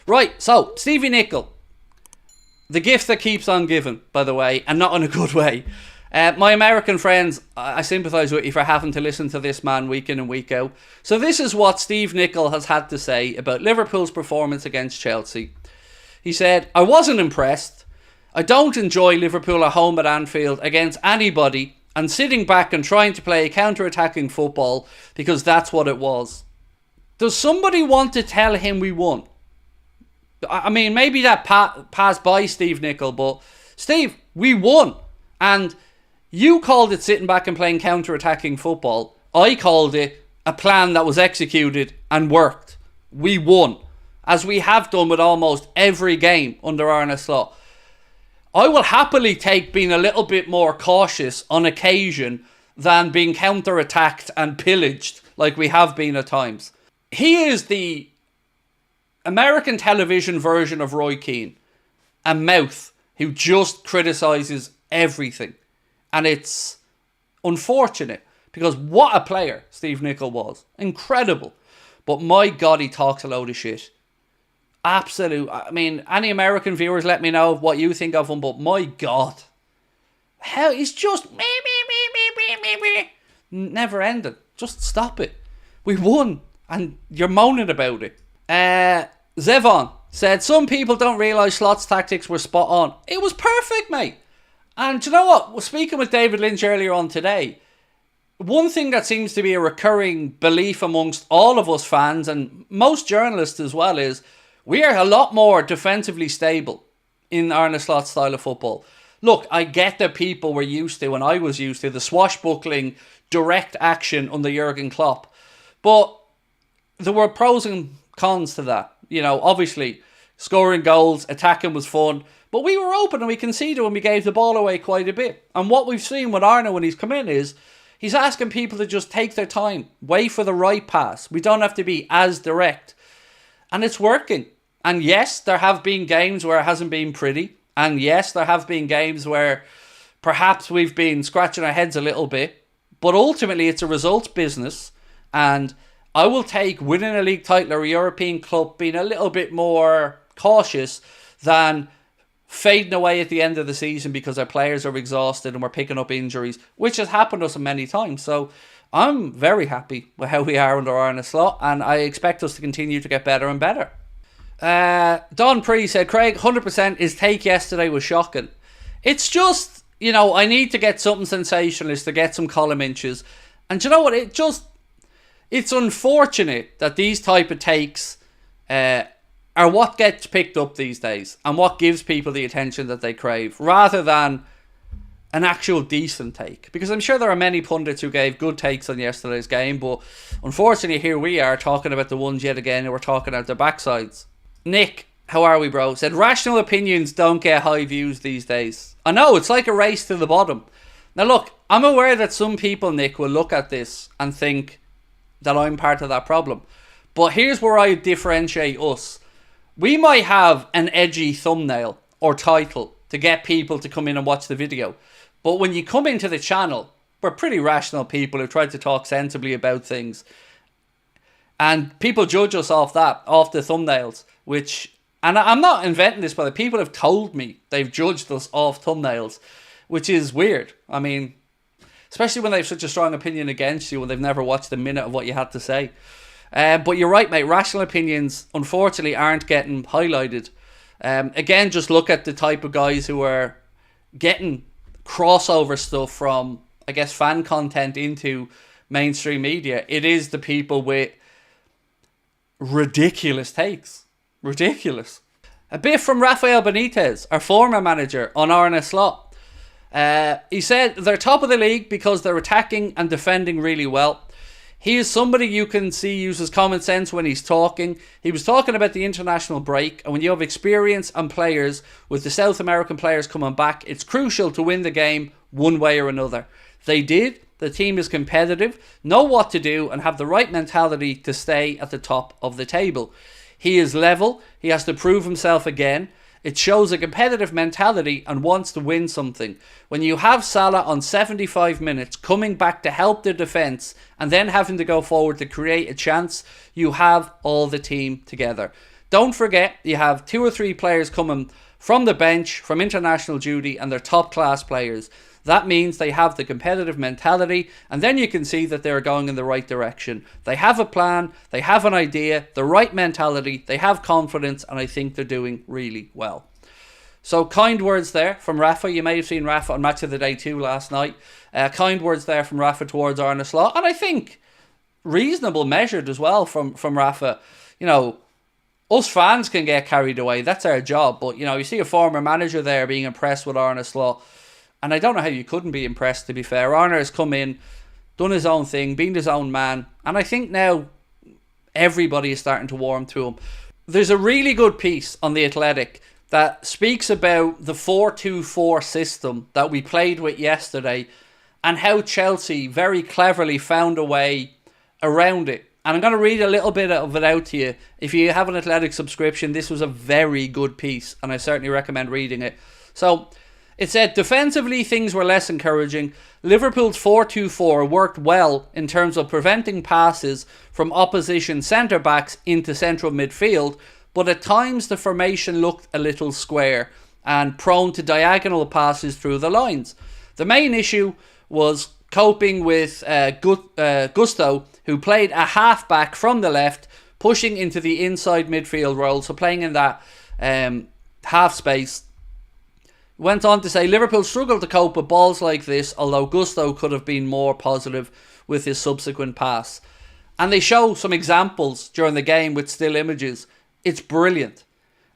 Right, so Stevie Nicol, the gift that keeps on giving, by the way, and not in a good way. My American friends, I sympathise with you for having to listen to this man week in and week out. So this is what Steve Nicol has had to say about Liverpool's performance against Chelsea. He said, "I wasn't impressed. I don't enjoy Liverpool at home at Anfield against anybody and sitting back and trying to play counter-attacking football because that's what it was." Does somebody want to tell him we won? I mean, maybe that passed by Steve Nicol, but Steve, we won. And you called it sitting back and playing counter-attacking football. I called it a plan that was executed and worked. We won, as we have done with almost every game under Arne Slot. I will happily take being a little bit more cautious on occasion than being counter-attacked and pillaged like we have been at times. He is the American television version of Roy Keane. A mouth who just criticises everything. And it's unfortunate because what a player Steve Nicol was. Incredible. But my God, he talks a load of shit. Absolute. I mean, any American viewers, let me know what you think of him. But my God. Hell, he's just me. Never ending. Just stop it. We won. And you're moaning about it. Zevon said, "Some people don't realise Slot's tactics were spot on." It was perfect, mate. And do you know what? Speaking with David Lynch earlier on today, one thing that seems to be a recurring belief amongst all of us fans and most journalists as well is we are a lot more defensively stable in Arne Slot's style of football. Look, I get that people were used to, and I was used to, the swashbuckling direct action under Jurgen Klopp. But there were pros and cons to that. You know, obviously, scoring goals, attacking was fun. But we were open and we conceded when we gave the ball away quite a bit. And what we've seen with Arne when he's come in is he's asking people to just take their time, wait for the right pass. We don't have to be as direct. And it's working. And yes, there have been games where it hasn't been pretty. And yes, there have been games where perhaps we've been scratching our heads a little bit. But ultimately, it's a results business. And I will take winning a league title or a European club being a little bit more cautious than fading away at the end of the season because our players are exhausted and we're picking up injuries, which has happened to us many times. So I'm very happy with how we are under Arne Slot, and I expect us to continue to get better and better. Don Pre said, "Craig, 100% his take yesterday was shocking." It's just, you know, I need to get something sensationalist to get some column inches. And do you know what? It's unfortunate that these type of takes are what gets picked up these days and what gives people the attention that they crave, rather than an actual decent take. Because I'm sure there are many pundits who gave good takes on yesterday's game, but unfortunately here we are talking about the ones yet again who are talking out their backsides. Nick, how are we, bro? Said, "Rational opinions don't get high views these days." I know, it's like a race to the bottom. Now look, I'm aware that some people, Nick, will look at this and think that I'm part of that problem. But here's where I differentiate us. We might have an edgy thumbnail or title to get people to come in and watch the video. But when you come into the channel, we're pretty rational people who try to talk sensibly about things. And people judge us off that, off the thumbnails. And I'm not inventing this, but people have told me they've judged us off thumbnails, which is weird. I mean, especially when they have such a strong opinion against you when they've never watched a minute of what you had to say. But you're right, mate. Rational opinions, unfortunately, aren't getting highlighted. Again, just look at the type of guys who are getting crossover stuff from, I guess, fan content into mainstream media. It is the people with ridiculous takes. Ridiculous. A bit from Rafael Benitez, our former manager, on Arne Slot. He said they're top of the league because they're attacking and defending really well. He is somebody you can see uses common sense when he's talking. He was talking about the international break, and when you have experience and players, with the South American players coming back, it's crucial to win the game one way or another. They did. The team is competitive, know what to do, and have the right mentality to stay at the top of the table. He is level. He has to prove himself again. It shows a competitive mentality and wants to win something. When you have Salah on 75 minutes coming back to help the defence and then having to go forward to create a chance, you have all the team together. Don't forget, you have 2 or 3 players coming from the bench, from international duty, and they're top class players. That means they have the competitive mentality, and then you can see that they're going in the right direction. They have a plan, they have an idea, the right mentality, they have confidence, and I think they're doing really well. So kind words there from Rafa. You may have seen Rafa on Match of the Day 2 last night. Kind words there from Rafa towards Arne Slot, and I think reasonable measured as well from Rafa. You know, us fans can get carried away. That's our job. But, you know, you see a former manager there being impressed with Arne Slot. And I don't know how you couldn't be impressed, to be fair. Arne has come in, done his own thing, been his own man. And I think now everybody is starting to warm to him. There's a really good piece on The Athletic that speaks about the 4-2-4 system that we played with yesterday and how Chelsea very cleverly found a way around it. And I'm going to read a little bit of it out to you. If you have an Athletic subscription, this was a very good piece, and I certainly recommend reading it. So it said, defensively, things were less encouraging. Liverpool's 4-2-4 worked well in terms of preventing passes from opposition centre-backs into central midfield, but at times the formation looked a little square and prone to diagonal passes through the lines. The main issue was coping with Gusto, who played a half-back from the left, pushing into the inside midfield role, so playing in that half space. Went on to say, Liverpool struggled to cope with balls like this, although Gusto could have been more positive with his subsequent pass. And they show some examples during the game with still images. It's brilliant.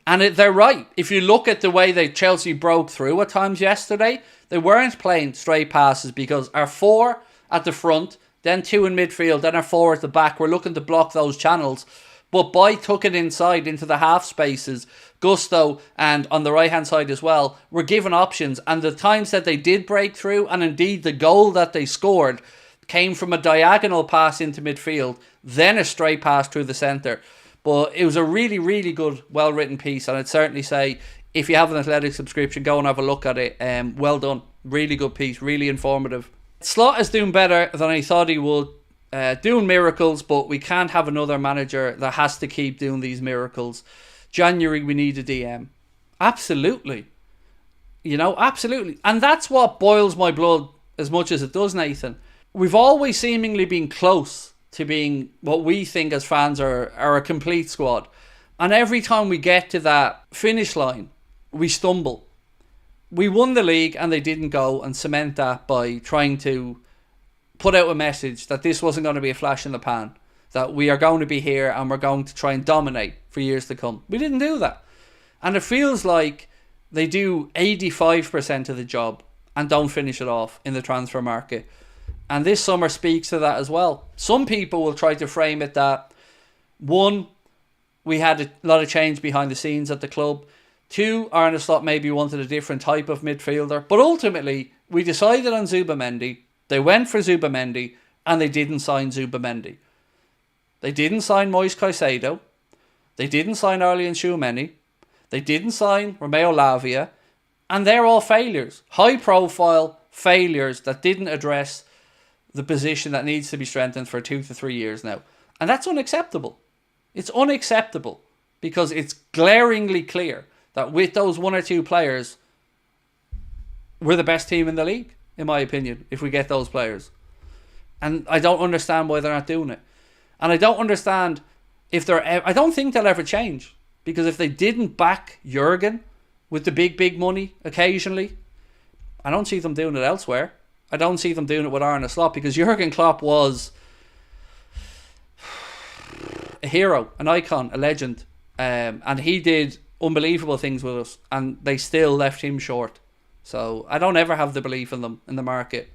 And they're right. If you look at the way that Chelsea broke through at times yesterday, they weren't playing straight passes because our 4 at the front, then 2 in midfield, then our 4 at the back, were looking to block those channels. But Boy took it inside into the half spaces. Gusto, and on the right hand side as well, were given options. And the times that they did break through, and indeed the goal that they scored, came from a diagonal pass into midfield, then a straight pass through the centre. But it was a really, really good, well-written piece. And I'd certainly say, if you have an Athletic subscription, go and have a look at it. Well done. Really good piece. Really informative. Slot is doing better than I thought he would. Doing miracles, but we can't have another manager that has to keep doing these miracles. January, we need a DM. Absolutely. You know, absolutely. And that's what boils my blood as much as it does, Nathan. We've always seemingly been close to being what we think as fans are a complete squad. And every time we get to that finish line, we stumble. We won the league and they didn't go and cement that by trying to put out a message that this wasn't going to be a flash in the pan, that we are going to be here and we're going to try and dominate for years to come. We didn't do that. And it feels like they do 85% of the job and don't finish it off in the transfer market. And this summer speaks to that as well. Some people will try to frame it that, 1, we had a lot of change behind the scenes at the club. 2, Arne Slot maybe wanted a different type of midfielder. But ultimately, we decided on Zubamendi. They went for Zubamendi and they didn't sign Zubamendi. They didn't sign Moise Caicedo. They didn't sign Aurelien Tchouameni. They didn't sign Romeo Lavia. And they're all failures. High profile failures that didn't address the position that needs to be strengthened for 2 to 3 years now. And that's unacceptable. It's unacceptable because it's glaringly clear that with those 1 or 2 players, we're the best team in the league, in my opinion, if we get those players. And I don't understand why they're not doing it. And I don't understand if I don't think they'll ever change. Because if they didn't back Jurgen with the big money occasionally, I don't see them doing it elsewhere. I don't see them doing it with Arne Slot because Jurgen Klopp was a hero, an icon, a legend. And he did unbelievable things with us. And they still left him short. So I don't ever have the belief in them in the market.